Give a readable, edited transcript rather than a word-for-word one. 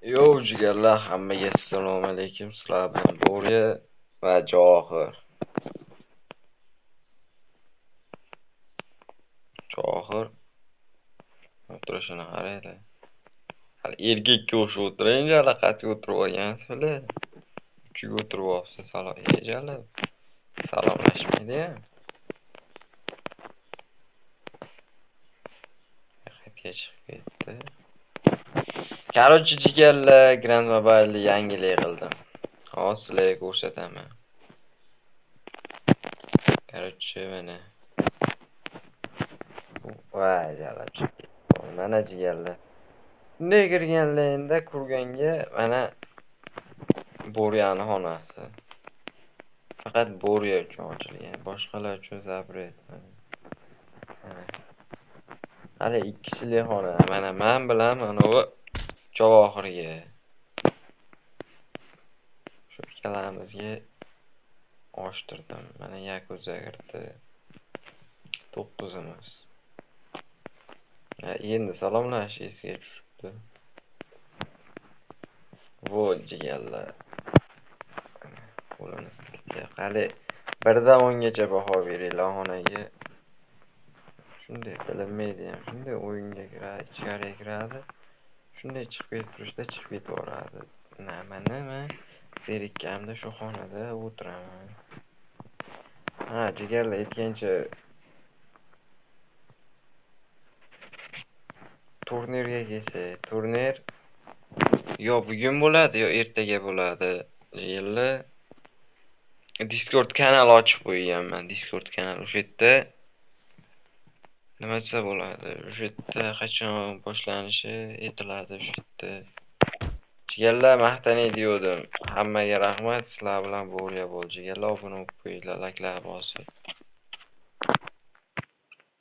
Yo jigarlar, hammaga assalomu alaykum. Sizlar bilan Bo'ri va Johir. Johir o'tirishini qaraydi. Hali erkakka o'xshab o'tiring, jalaqasiga o'tirib olgansizlar. Uchiga o'tirib olsa salom jalab. Salomlashmaydi-ya. Haqiqatga chiqib ketdi. Короче, jigarlar, Grand Mobile'ni yangilik qildim. Hozir sizlarga ko'rsataman. Короче, mana voy jalab chiqib. Mana jigarlar. Bunday kirganlarida kurganga mana Bo'riyani xonasi. Faqat Bo'riya uchun ochilgan. Boshqalar uchun zapret. Hali ikkisilik xona. Mana men bilan manavi Johirga. Shu ikkalamizga ochtirdim. Mana Yakuza kirdi. 9imiz. Endi salomlash esga tushibdi. Voy jigarlar. Qo'lini silkitdi. Hali 1dan 10gacha baho beringlar xonaga. Shunday bilinmaydi ham. Shunday o'yinga kiradi, ichkariga kiradi. Shunday chiqib ketishda chiqib ketaveradi. Nima? Zerikkamda shu xonada o'tiraman. Ha, jigarlar aytgancha turnirga kelsak, turnir yo bugun bo'ladi, yo ertaga bo'ladi. Jigarlar Discord kanal ochib qo'yganman. Discord kanal o'sha yerda nima desa bo'ladi. O'sha yerda qachon boshlanishi aytiladi o'sha yerda. Jigarlar maqtanay degandim. Hammaga rahmat. Sizlar bilan Bo'riya bo'l. Jigarlar obuna bo'lib qo'yinglar, layklar bosib.